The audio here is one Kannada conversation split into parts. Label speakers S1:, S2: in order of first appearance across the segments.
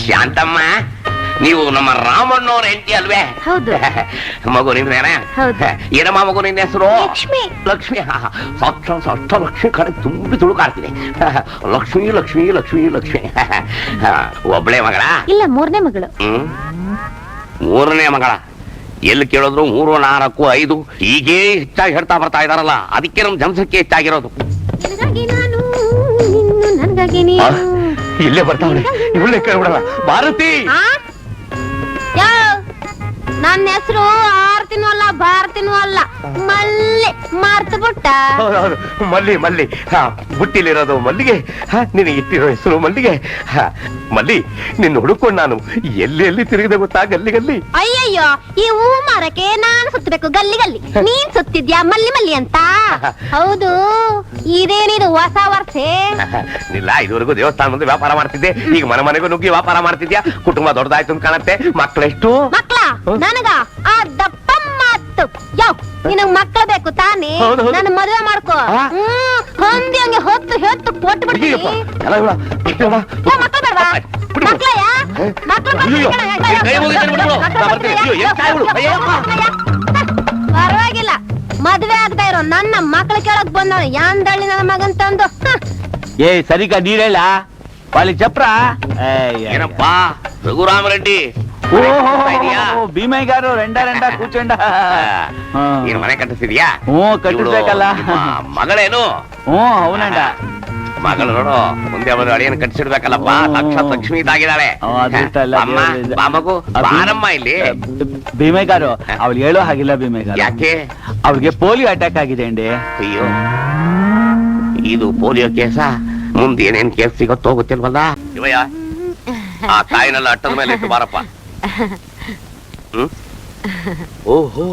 S1: ಶಾಂತಮ್ಮ, ನೀವು ನಮ್ಮ ರಾಮಣ್ಣವ್ರ ಹೆಂಡತಿ ಅಲ್ವೇ?
S2: ಹೌದು.
S1: ಮಗು ನಿಂದೇನ? ಏನಮ್ಮ ಮಗು ನಿನ್ನ ಹೆಸರು?
S2: ಲಕ್ಷ್ಮಿ.
S1: ಲಕ್ಷ್ಮಿ. ಅಷ್ಟ ಲಕ್ಷ್ಮಿ ಕಡೆ ತುಂಬಿ ತುಳುಕಾಡ್ತೀನಿ. ಲಕ್ಷ್ಮಿ ಲಕ್ಷ್ಮಿ ಲಕ್ಷ್ಮಿ ಲಕ್ಷ್ಮಿ. ಒಬ್ಳೆ ಮಗಳ?
S2: ಇಲ್ಲ, 3ನೇ ಮಗಳು.
S1: 3ನೇ ಮಗಳ. ಎಲ್ಲಿ ಕೇಳಿದ್ರು 3, 4, 5 ಹೀಗೇ ಹೆಚ್ಚಾಗಿ ಹೇಳ್ತಾ ಬರ್ತಾ ಇದಾರಲ್ಲ, ಅದಕ್ಕೆ ನಮ್ ಜನಸಂಖ್ಯೆ ಹೆಚ್ಚಾಗಿರೋದು. ಇಲ್ಲೇ ಬರ್ತಾವಳೆ, ಇವಳೇ ಕೇಳ್ಬಿಡಲ್ಲ. ಭಾರತಿ.
S2: ನನ್ನ ಹೆಸರು ಆರ್ತಿನೂ ಅಲ್ಲ, ಭಾರತಿನೂ ಅಲ್ಲ, ಮಲ್ಲಿ. ಮರ್ತು ಬಿಟ್ಟ.
S1: ಮಲ್ಲಿ. ಮಲ್ಲಿ ಬುಟ್ಟಿಲಿರೋದು ಮಲ್ಲಿಗೆ. ನಿನಗೆ ಇಟ್ಟಿರೋ ಹೆಸರು ಮಲ್ಲಿಗೆ. ಮಲ್ಲಿ, ನಿನ್ನ ಹುಡುಕೊಂಡು ನಾನು ಎಲ್ಲಿ ತಿರುಗಿದೆ ಗೊತ್ತಾ? ಗಲ್ಲಿ.
S2: ಅಯ್ಯಯ್ಯೋ, ಈ ಹೂ ಮಾರಕ್ಕೆ ನಾನು ಸುತ್ತಬೇಕು ಗಲ್ಲಿ. ನೀನ್ ಸುತ್ತಿದ್ಯಾ ಮಲ್ಲಿ ಅಂತ? ಹೌದು. ಇದೇನಿದು ಹೊಸ ವರ್ಷ?
S1: ಇಲ್ಲ, ಇದುವರೆಗೂ ದೇವಸ್ಥಾನ ಮುಂದೆ ವ್ಯಾಪಾರ ಮಾಡ್ತಿದ್ದೆ. ಈಗ ಮನೆಗೂ ನುಗ್ಗಿ ವ್ಯಾಪಾರ ಮಾಡ್ತಿದ್ಯಾ. ಕುಟುಂಬ ದೊಡ್ಡದಾಯ್ತು ಅಂತ ಕಾಣತ್ತೆ. ಮಕ್ಕಳೆಷ್ಟು?
S2: ಮಕ್ಕಳ ನನಗ ಆ ದಪ್ಪ ಮಾತು. ಯಾವ ನಿನಗ್ ಮಕ್ಕಳು ಬೇಕು ತಾನೇ? ನನ್ನ ಮದುವೆ ಮಾಡ್ಕೋ. ಹೊಂದಿ ಹಂಗೆ ಹೊತ್ತು ಕೊಟ್ಟು ಬಿಡ್ತೀನಿ. ಮಕ್ಕಳು ಬೇಡವಾ? ಪರವಾಗಿಲ್ಲ, ಮದ್ವೆ ಆಗ್ತಾ ಇರೋ ನನ್ನ ಮಕ್ಳು ಕೇಳಕ್ ಬಂದವನು ಯಾಂದಳ್ಳಿ ನನ್ನ ಮಗನ್ ತಂದು.
S3: ಸರಿಗ ನೀರೇಳ ವಾಲಿ ಚಪ್ರ.
S1: ಏನಪ್ಪಾ ರಘುರಾಮರೆಡ್ಡಿ?
S3: ಭೀಮಯ್ಯ ಗಾರು ರೆಂಡ ಕೂಚಂಡ.
S1: ನೀನು ಮನೆ ಕಟ್ಟಿಸಿದ್ಯಾ?
S3: ಕಟ್ಟಿಸ್ಬೇಕಲ್ಲ.
S1: ಮಗಳೇನು?
S3: ಅವನಂಡ
S1: ಮಗಳು. ನೋಡು, ಮುಂದೆ ಅವನು ಅಳಿಯನ್ನು ಕಟ್ಟಿಸಿಡ್ಬೇಕಲ್ಲಪ್ಪ. ಸಾಕ್ಷಾತ್ ಲಕ್ಷ್ಮಿ ಇದ್ದಾಗಿದ್ದಾಳೆ. ಮಗು ಬಾರಮ್ಮ ಇಲ್ಲಿ.
S3: ಭೀಮಯ್ಯ ಗಾರು ಅವ್ಳು ಹೇಳೋ ಹಾಗಿಲ್ಲ. ಭೀಮಯ್ಯ ಗಾರು
S1: ಯಾಕೆ?
S3: ಅವ್ರಿಗೆ ಪೋಲಿಯೋ ಅಟ್ಯಾಕ್ ಆಗಿದೆ ಅಂಡಿ.
S1: ಅಯ್ಯೋ, ಇದು ಪೋಲಿಯೋ ಕೇಸ. ಮುಂದೆ ಏನೇನ್ ಕೇಸ್ ಸಿಗತ್ತೋ ಗೊತ್ತಿಲ್ವಲ್ಲ. ಇವಯ್ಯ, ಆ ಕಾಯಿನೆಲ್ಲ ಅಟ್ಟದ ಮೇಲೆ ಇಟ್ಟು ಬಾರಪ್ಪ. ಓಹೋ,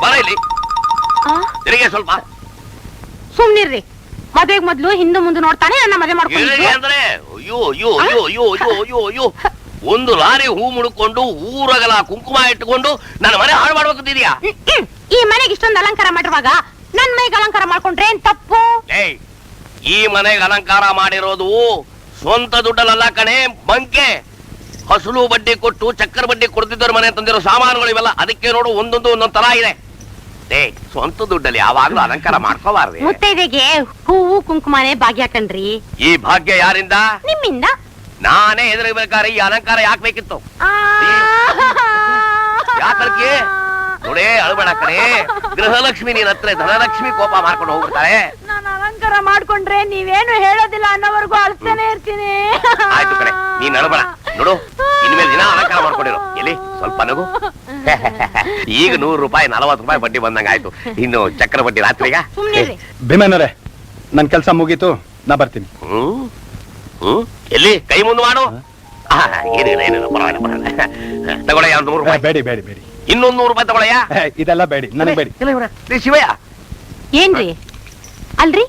S1: ಬಾರ ಇಲ್ಲಿ. ತಿರುಗಿ ಸ್ವಲ್ಪ.
S2: ಸುಮ್ನಿರ್ರಿ. ಮದ್ವೆಗ್ ಮೊದ್ಲು ಹಿಂದೆ ಮುಂದೆ ನೋಡ್ತಾನೆ ನನ್ನ ಮದುವೆ ಮಾಡ್ಕೊಂಡು
S1: ಅಂದ್ರೆ ಅಯ್ಯೋ, ಒಂದು ಲಾರಿ ಹೂ ಮುಡ್ಕೊಂಡು ಊರಗಲ ಕುಂಕುಮ ಇಟ್ಟುಕೊಂಡು ನನ್ನ ಮನೆ ಹಾಳು ಮಾಡ್ಬೇಕಿದ್ಯಾ?
S2: ಈ ಮನೆಗೆ ಇಷ್ಟೊಂದು ಅಲಂಕಾರ ಮಾಡಿರುವಾಗ ನನ್ ಮೈಗೆ ಅಲಂಕಾರ ಮಾಡ್ಕೊಂಡ್ರೆ ಏನ್ ತಪ್ಪು?
S1: ಈ ಮನೆಗೆ ಅಲಂಕಾರ ಮಾಡಿರೋದು ಸ್ವಂತ ದುಡ್ಡಲ್ಲ ಕಣೆ, ಬಂಕೆ. ಹಸುಲು ಬಡ್ಡಿ ಕೊಟ್ಟು ಚಕ್ಕರ್ ಬಡ್ಡಿ ಕೊಡ್ತಿದ್ದವ್ರ ಮನೆ ತಂದಿರೋ ಸಾಮಾನುಗಳು ಇವೆಲ್ಲ. ಅದಕ್ಕೆ ನೋಡು, ಒಂದೊಂದ್ ತರ ಇದೆ. ಸ್ವಂತ ದುಡ್ಡಲ್ಲಿ ಯಾವಾಗ್ಲೂ ಅಲಂಕಾರ ಮಾಡ್ಕೋಬಾರ್ದು.
S2: ಮುತ್ತೈದೆಗೆ ಹೂವು ಕುಂಕುಮನೆ ಭಾಗ್ಯ ಕಣ್ರಿ.
S1: ಈ ಭಾಗ್ಯ ಯಾರಿಂದ?
S2: ನಿಮ್ಮಿಂದ.
S1: ನಾನೇ ಎದುರಬೇಕಾದ್ರೆ ಈ ಅಲಂಕಾರ ಯಾಕೆ ಬೇಕಿತ್ತು? ಯಾಕೆ ನೋಡೇ, ಅಳ್ಬೇಡ ಕಣೆ. ಗೃಹಲಕ್ಷ್ಮಿ ನೀನ್ ಹತ್ರ ಧನಲಕ್ಷ್ಮಿ ಕೋಪ ಮಾಡ್ಕೊಂಡು ಹೋಗ್ಬಿಡ್ತಾಳೆ.
S2: ನಾನು ಅಲಂಕಾರ ಮಾಡ್ಕೊಂಡ್ರೆ ನೀವೇನು ಹೇಳೋದಿಲ್ಲ ಅನ್ನೋವರೆಗೂ ಅಳ್ತಾನೆ ಇರ್ತೀನಿ.
S1: ಆಯ್ತು ಕಣೆ, ನೀನ್ ಅಳ್ಬೇಡ. ನೋಡು, ಇನ್ಮೇಲೆ ದಿನ ಅಲಂಕಾರ ಮಾಡ್ಕೊಂಡಿರೋ. ಎಲ್ಲಿ ಸ್ವಲ್ಪ ನಗು. ಈಗ 100 ರೂಪಾಯಿ 40 ರೂಪಾಯಿ ಬಡ್ಡಿ ಬಂದಂಗ ಆಯ್ತು. ಇನ್ನು ಚಕ್ರ ಬಡ್ಡಿ ರಾತ್ರಿಗ.
S4: ಭೀಮಣ್ಣರೇ, ನನ್ ಕೆಲ್ಸ ಮುಗೀತು, ನಾ ಬರ್ತೀನಿ.
S1: ಎಲ್ಲಿ ಕೈ ಮುಂದೆ ಮಾಡು. ಏನಿಲ್ಲ ಪರವಾಗಿಲ್ಲ. ತಗೊಳಯ್ಯ, 100 ರೂಪಾಯಿ.
S4: ಬೇಡಿ.
S1: ಇನ್ನೊಂದು 100 ರೂಪಾಯಿ ತಗೊಳಯ್ಯ.
S4: ಇದೆಲ್ಲ ಬೇಡಿ, ನನಗೆ ಬೇಡಿ.
S1: ಶಿವಯ್ಯ,
S2: ಏನ್ರಿ? ಅಲ್ರಿ,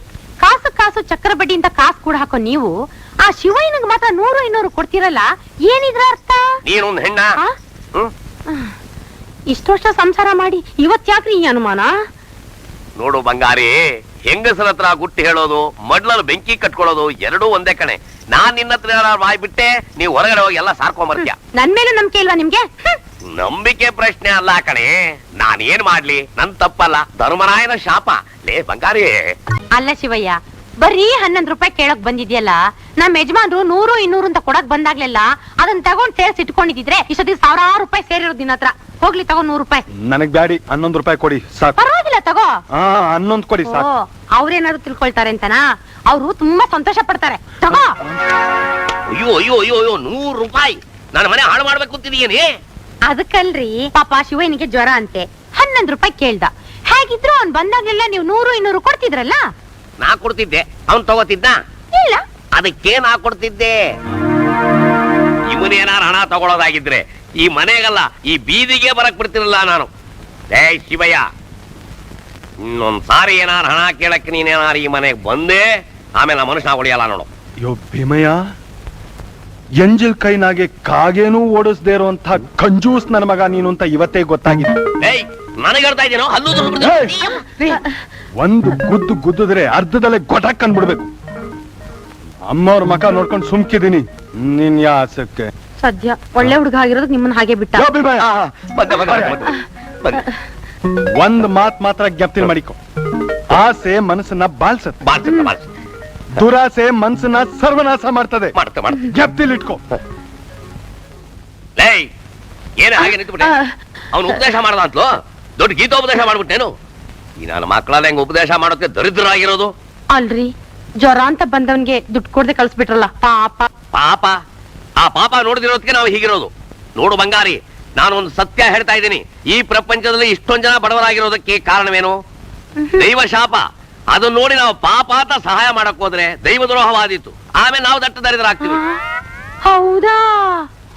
S2: ಕಾಸು ಚಕ್ರ ಬಡ್ಡಿ ಅಂತ ಕಾಸು ಕೂಡ ಹಾಕೋ ನೀವು ಆ ಶಿವಯ್ಯನಿಗೆ ಮಾತ್ರ 100, 200 ಕೊಡ್ತಿರಲ್ಲ, ಏನಿದ್ರ ಅರ್ಥ?
S1: ನೀನೊಂದು ಹೆಣ್ಣ.
S2: ಇಷ್ಟು ವರ್ಷ ಸಂಸಾರ ಮಾಡಿ ಇವತ್ ಯಾಕ್ರಿ ಈ ಅನುಮಾನ?
S1: ನೋಡು ಬಂಗಾರಿ, ಹೆಂಗಸರ ಹತ್ರ ಗುಟ್ಟಿ ಹೇಳೋದು, ಮಡ್ಲಲ್ಲಿ ಬೆಂಕಿ ಕಟ್ಕೊಳ್ಳೋದು ಎರಡೂ ಒಂದೇ ಕಣೆ. ನಾನ್ ನಿನ್ನ ಹತ್ರ ಮಾಡ್ಬಿಟ್ಟೆ, ನೀವು ಹೊರಗಡೆ ಹೋಗಿ ಎಲ್ಲ ಸಾರ್ಕೊಂಬರ್ತೀಯ.
S2: ನನ್ ಮೇಲೆ ನಂಬಿಕೆ ಇಲ್ವಾ ನಿಮ್ಗೆ?
S1: ನಂಬಿಕೆ ಪ್ರಶ್ನೆ ಅಲ್ಲ ಕಣೆ. ನಾನ್ ಏನ್ ಮಾಡ್ಲಿ, ನನ್ ತಪ್ಪಲ್ಲ, ಧರ್ಮರಾಯನ ಶಾಪ. ಲೇ ಬಂಗಾರಿ.
S2: ಅಲ್ಲ ಶಿವಯ್ಯ, ಬರೀ 11 ರೂಪಾಯಿ ಕೇಳಕ್ ಬಂದಿದ್ಯಲ್ಲ. ನಮ್ ಯಜಮಾನ್ರು 100, 200 ಅಂತ ಕೊಡಕ್ ಬಂದಾಗ್ಲೆಲ್ಲ ಅದನ್ನ ತಗೊಂಡ್ ಸೇರ್ಸಿ ಇಟ್ಕೊಂಡಿದ್ರೆ ಇಷ್ಟೊತ್ತಿಗೆ 1000 ರೂಪಾಯಿ ಸೇರಿರೋದು ನಿನ್ನ ಹತ್ರ. ಹೋಗ್ಲಿ ತಗೋ 100 ರೂಪಾಯಿ.
S4: ನನಗ್ ಬ್ಯಾಡಿ, 11 ರೂಪಾಯಿ ಕೊಡಿ ಸಾಕು.
S2: ಪರವಾಗಿಲ್ಲ ತಗೋ.
S4: 11 ಕೊಡಿ ಸಾಕು.
S2: ಅವ್ರೇನಾದ್ರು ತಿಳ್ಕೊಳ್ತಾರೆ ಅಂತನಾ? ಅವ್ರು ತುಂಬಾ ಸಂತೋಷ ಪಡ್ತಾರೆ. ತಗೋ.
S1: ಅಯ್ಯೋ 100 ರೂಪಾಯಿ ನನ್ನ ಮನೆ ಹಾಳು ಮಾಡ್ಬೇಕು ಅಂತಿದೀಯೇನೆ?
S2: ಅದಕ್ಕಲ್ರಿ, ಪಾಪ ಶಿವಯ್ಯನಿಗೆ ಜ್ವರ ಅಂತೆ, 11 ರೂಪಾಯಿ ಕೇಳ್ದ. ಹೇಗಿದ್ರು ಅವ್ನ್ ಬಂದಾಗ್ಲೆಲ್ಲ ನೀವು 100, 200 ಕೊಡ್ತಿದ್ರಲ್ಲ.
S1: ನಾ ಕೊಡ್ತಿದ್ದೆ, ಅವ್ನ್ ತಗೋತಿದ್ದ?
S2: ಇಲ್ಲ.
S1: ಅದಕ್ಕೆ ನಾ ಕೊಡ್ತಿದ್ದೆ. ಇವನೇನಾರು ಹಣ ತಗೊಳೋದಾಗಿದ್ರೆ ಈ ಮನೆಗಲ್ಲ, ಈ ಬೀದಿಗೆ ಬರಕ್ ಬಿಡ್ತಿರಲ್ಲ ನಾನು. ಶಿವಯ್ಯ, ಇನ್ನೊಂದ್ ಸಾರಿ ಏನಾರು ಹಣ ಕೇಳಕ್ಕೆ ನೀನೇನಾರು ಈ ಮನೆಗೆ ಬಂದೆ, ಆಮೇಲೆ ಮನುಷ್ಯ ಉಳಿಯಲ್ಲ ನೋಡು.
S4: ಯೋ ಭೀಮಯ್ಯ, ಎಂಜಲ್ ಕೈನಾಗೆ ಕಾಗೇನೂ ಓಡಿಸ್ದೇ ಇರುವಂತ ಕಂಜೂಸ್ ನನ್ನ ಮಗ ನೀನು ಅಂತ ಇವತ್ತೇ ಗೊತ್ತಾಗಿತ್ತು.
S1: ನನಗೆ ಹೇಳ್ತಾ ಇದ್ದೀನೋ? ಒಂದು
S4: ಗುದ್ದಿದ್ರೆ ಅರ್ಧದಲ್ಲೇ ಗೊಟಕ್ ಅನ್ಬಿಡ್ಬೇಕು. ಅಮ್ಮವ್ರ ಮಕ ನೋಡ್ಕೊಂಡು ಸುಮ್ಕಿದೀನಿ. ನಿನ್ ಯಾಸಕ್ಕೆ
S2: ಸದ್ಯ ಒಳ್ಳೆ ಹುಡುಗ ಆಗಿರೋದಕ್ಕೆ ನಿಮ್ಮನ್ನ ಹಾಗೆ ಬಿಟ್ಟ.
S4: ಯೋ ಭೀಮಯ್ಯ,
S1: ಬಂದೆ, ಬಂದೆ, ಬಂದೆ, ಬಂದೆ.
S4: ಒಂದ್ ಮಾತ್ ಮಾತ್ರ ಜ್ಞಪ್ತಿ ಮಾಡಿಕೊ. ಆಸೆ ಮನಸ್ಸನ್ನ ಬಾಳ್ಸತ್,
S1: ಬಾಳ್ಸುತ್ತೆ, ಬಾಳ್ಸುತ್ತೆ.
S4: ದುರಾಸೆ ಮನಸ್ಸನ್ನ ಸರ್ವನಾಶ ಮಾಡ್ತದೆ.
S1: ಮಾಡುತ್ತೆ, ಮಾಡುತ್ತೆ.
S4: ಜ್ಞಪ್ತಿಲಿಟ್ಕೊ.
S1: ಲೇ, ಏನೇ ಹಾಗೆ ನಿಂತುಬಿಟ್ಟೆ? ಅವನು ಉಪದೇಶ ಮಾಡ್ದ ಅಂತಲೋ ದೊಡ್ಡ ಗೀತೋಪದೇಶ ಮಾಡ್ಬಿಟ್ಟೇನು? ಈ ನನ್ನ ಮಕ್ಕಳನ್ನ ಹೆಂಗ್ ಉಪದೇಶ ಮಾಡೋಕೆ ದರಿದ್ರಾಗಿರೋದು?
S2: ಅಲ್ರಿ, ಜ್ವರ ಅಂತ ಬಂದವನ್ಗೆ ದುಡ್ಡು ಕೊಡದೆ ಕಳ್ಸ್ಬಿಟ್ರಲ್ಲ ಪಾಪ.
S1: ಪಾಪ, ಆ ಪಾಪ ನೋಡಿದಿರೋದಕ್ಕೆ ನಾವು ಹೀಗಿರೋದು. ನೋಡು ಬಂಗಾರಿ, ನಾನು ಒಂದು ಸತ್ಯ ಹೇಳ್ತಾ ಇದ್ದೀನಿ. ಈ ಪ್ರಪಂಚದಲ್ಲಿ ಇಷ್ಟೊಂದ್ ಜನ ಬಡವರಾಗಿರೋದಕ್ಕೆ ಕಾರಣವೇನು? ದೈವ ಶಾಪ. ಅದನ್ನ ನೋಡಿ ನಾವು ಪಾಪ ಅಂತ ಸಹಾಯ ಮಾಡಕ್ ಹೋದ್ರೆ ದೈವ ದ್ರೋಹವಾದೀತು. ಆಮೇಲೆ ನಾವು ದಟ್ಟ ದರಿದ್ರಾಗ್ತೀವಿ.
S2: ಹೌದಾ?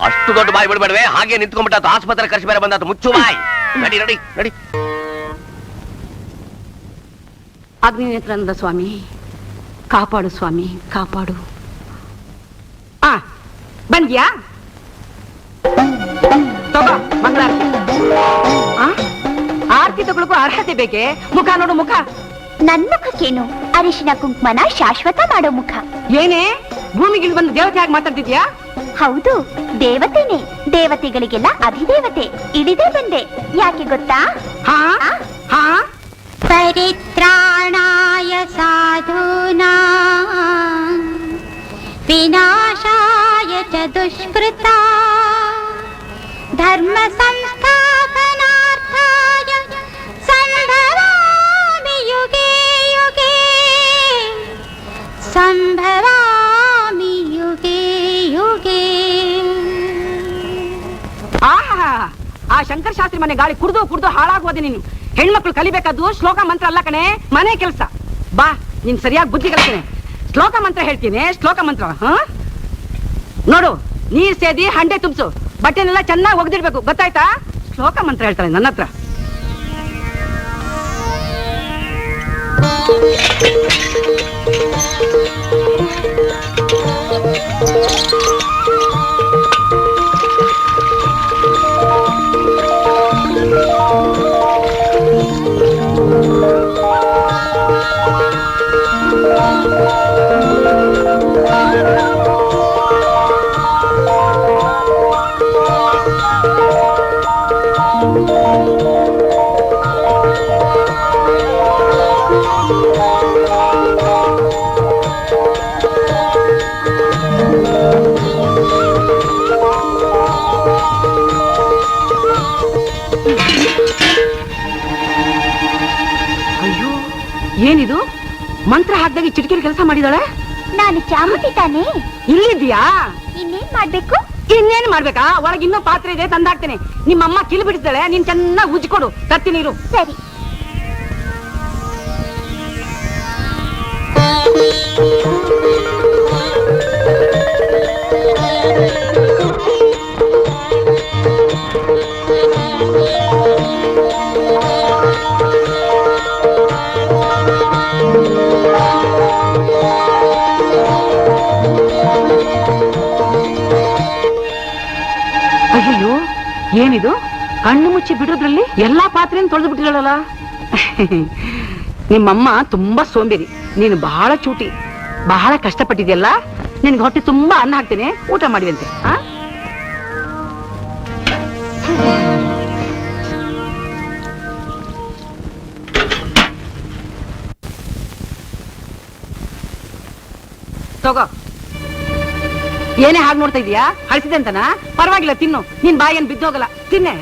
S1: ಅಷ್ಟು ದೊಡ್ಡ ಬಾಯಿ ಬಿಡ್ಬೇಡವೆ. ಹಾಗೆ ನಿಂತ್ಕೊಂಡ್ಬಿಟ್ಟ ಆಸ್ಪತ್ರೆ ಖರ್ಚು ಬೇರೆ ಬಂದಾತು. ಮುಚ್ಚು ಬಾಯಿ. ನಡಿ ನಡಿ ನಡಿ.
S5: ಅಗ್ನಿನೇತ್ರಾನಂದ ಸ್ವಾಮಿ ಕಾಪಾಡು ಸ್ವಾಮಿ, ಕಾಪಾಡು. ಬಂದ್ಯಾ? ತಗೋ ಮಂಗಳಾರತಿ. ಆರತಿ ತಗೊಳಕ್ಕೂ ಅರ್ಹತೆ ಬೇಕೆ? ಮುಖ ನೋಡು, ಮುಖ.
S6: ನನ್ ಮುಖಕ್ಕೇನು? ಅರಿಶಿನ ಕುಂಕುಮನ ಶಾಶ್ವತ ಮಾಡೋ ಮುಖ.
S5: ಏನೇ ಭೂಮಿಗಿಳಿ ಬಂದು ದೇವತೆ ಆಗಿ ಮಾತಾಡ್ತಿದ್ಯಾ?
S6: ಹೌದು, ದೇವತೆನೆ. ದೇವತೆಗಳಿಗೆಲ್ಲ ಅಧಿದೇವತೆ. ಇಳಿದೇ ಬಂದೆ. ಯಾಕೆ ಗೊತ್ತಾ?
S5: ಹಾ ಹಾ
S6: ಪರಿತ್ರಾಣಾಯ ಸಾಧೂನಾ ವಿನಾಶಾಯ ಚ ದುಷ್ಕೃತಾ ಧರ್ಮ ಸಂಸ್ಥಾಪನಾರ್ಥಾಯ ಸಂಭವಾಮಿ ಯುಗೇ ಯುಗೇ ಸಂಭವಾಮಿ ಯುಗೇ ಯುಗೇ.
S5: ಆಹಾ, ಆ ಶಂಕರ ಶಾಸ್ತ್ರಿ ಮನೆ ಗಾಳಿ ಕುಡ್ದು ಕುಡ್ದು ಹಾಳಾಗೋದೆ ನೀನು. ಹೆಣ್ಮಕ್ಳು ಕಲಿಬೇಕಾದ್ದು ಶ್ಲೋಕ ಮಂತ್ರ ಅಲ್ಲ ಕಣೆ, ಮನೆ ಕೆಲಸ. ಬಾ, ನೀನ್ ಸರಿಯಾಗಿ ಬುದ್ಧಿ ಕಲಿಸ್ತೇನೆ. ಶ್ಲೋಕ ಮಂತ್ರ ಹೇಳ್ತೀನಿ, ಶ್ಲೋಕ ಮಂತ್ರ. ನೋಡು, ನೀರ್ ಸೇದಿ ಹಂಡೆ ತುಂಬಿಸು, ಬಟ್ಟೆನೆಲ್ಲ ಚೆನ್ನಾಗಿ ಒಗ್ದಿಡ್ಬೇಕು, ಗೊತ್ತಾಯ್ತಾ? ಶ್ಲೋಕ ಮಂತ್ರ ಹೇಳ್ತಾಳೆ ನನ್ನ ಹತ್ರ. ಏನಿದು? ಮಂತ್ರ ಹಾಕಿದಾಗ ಚಿಟಿಕೆಲಿ ಕೆಲಸ ಮಾಡಿದಾಳೆ.
S6: ನಾನು ಚಾಮುಂಡಿ ತಾನೆ.
S5: ಇಲ್ಲಿದ್ಯಾ?
S6: ಇನ್ನೇನ್ ಮಾಡ್ಬೇಕು?
S5: ಇನ್ನೇನ್ ಮಾಡ್ಬೇಕಾ? ಒಳಗೆ ಇನ್ನೂ ಪಾತ್ರೆ ಇದೆ, ತಂದಾಕ್ತೇನೆ. ನಿಮ್ಮಮ್ಮ ಕಿಲು ಬಿಡಿಸ್ತಾಳೆ, ನೀನ್ ಚೆನ್ನಾಗಿ ಉಜ್ಜಿಕೊಡು. ತರ್ತೀನಿ ನೀರು.
S6: ಸರಿ.
S5: ಅಯ್ಯೋ, ಏನಿದು? ಕಣ್ಣು ಮುಚ್ಚಿ ಬಿಡೋದ್ರಲ್ಲಿ ಎಲ್ಲಾ ಪಾತ್ರೆಯನ್ನು ತೊಳೆದು ಬಿಟ್ಟಿರಲ್ಲ. ನಿಮ್ಮಮ್ಮ ತುಂಬಾ ಸೋಂಬೇರಿ, ನೀನು ಬಹಳ ಚೂಟಿ, ಬಹಳ ಕಷ್ಟಪಟ್ಟಿದ್ಯಲ್ಲ. ನಿನ್ಗೆ ಹೊಟ್ಟೆ ತುಂಬಾ ಅನ್ನ ಹಾಕ್ತೇನೆ, ಊಟ ಮಾಡಿದಂತೆ. ತಗೋ. ಏನೇ ಹಾಗೆ ನೋಡ್ತಾ ಇದೀಯಾ? ಹಳಸಿದೆ ಅಂತನ? ಪರವಾಗಿಲ್ಲ, ತಿನ್ನು. ನಿನ್ ಬಾಯೇನ್ ಬಿದ್ದೋಗಲ್ಲ, ತಿನ್ನೆ.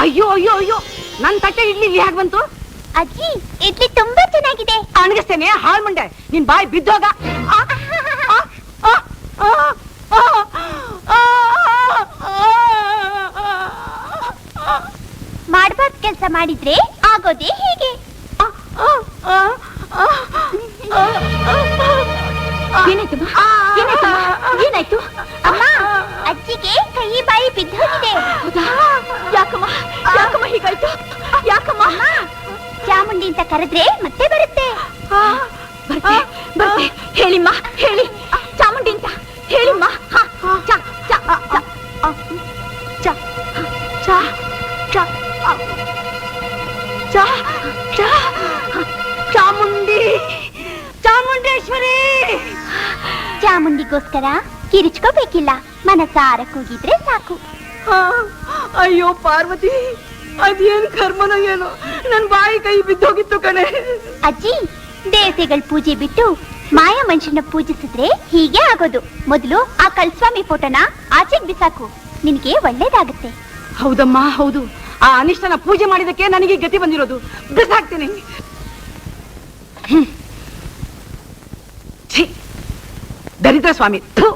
S5: ಅಯ್ಯೋ ಅಯ್ಯೋ ಅಯ್ಯೋ, ನನ್ ತಟ್ಟೆ ಇಡ್ಲಿ ಹೇಗ್ ಬಂತು?
S6: ಅಜ್ಜಿ, ಇಡ್ಲಿ ತುಂಬಾ ಚೆನ್ನಾಗಿದೆ.
S5: ಅಣಗಿಸ್ತೇನೆ, ಹಾಳ್ ಮುಂಡೆ. ನಿನ್ ಬಾಯಿ ಬಿದ್ದೋಗ.
S6: ಮಾಡ್ಬಾರ್ದು ಕೆಲಸ ಮಾಡಿದ್ರೆ ಆಗೋದೇ ಹೀಗೆ. ಏನಾಯ್ತು ಅಮ್ಮ? ಅಜ್ಜಿಗೆ ಕೈ ಬಾಯಿ ಬಿದ್ದೋಗಿದೆ. ಯಾಕಮ್ಮ ಯಾಕಮ್ಮ ಹೀಗಾಯ್ತು? ಯಾಕಮ್ಮ? ಚಾಮುಂಡಿ ಅಂತ ಕರೆದ್ರೆ ಮತ್ತೆ ಬರುತ್ತೆ. ಬರ್ತೆ ಬರ್ತೆ. ಹೇಳಿಮ್ಮ ಹೇಳಿ. ಚಾಮುಂಡಿ ಅಂತ ಹೇಳಿಮ್ಮ. ಚಾಮುಂಡಿ ಚಾಮುಂಡೇಶ್ವರಿ. ಚಾಮುಂಡಿಗೋಸ್ಕರ ಕಿರಿಚ್ಕೋಬೇಕಿಲ್ಲ, ಮನಸಾರ ಕೂಗಿದ್ರೆ ಸಾಕು.
S5: ಅಯ್ಯೋ ಪಾರ್ವತಿ, ಅದೇನ್ ಕರ್ಮನೋ ಏನೋ, ನನ್ ಬಾಯಿ ಕೈ ಬಿದ್ದೋಗಿತ್ತು ಕಣೆ.
S6: ಅಜ್ಜಿ, ದೇವತೆಗಳ ಪೂಜೆ ಬಿಟ್ಟು ಮಾಯ ಮನುಷ್ಯನ ಪೂಜಿಸಿದ್ರೆ ಹೀಗೆ ಆಗೋದು. ಮೊದಲು ಆ ಕಲ್ಸ್ವಾಮಿ ಫೋಟೋನ ಆಚೆಗೆ ಬಿಸಾಕು, ನಿನಗೆ ಒಳ್ಳೇದಾಗುತ್ತೆ.
S5: ಹೌದಮ್ಮ ಹೌದು, ಆ ಅನಿಷ್ಟನ ಪೂಜೆ ಮಾಡಿದಕ್ಕೆ ನನಗೆ ಗತಿ ಬಂದಿರೋದು. ಬಿಸಾಕ್ತೀನಿ. ಛೀ, ದರಿದ್ರ ಸ್ವಾಮಿ. ಥು.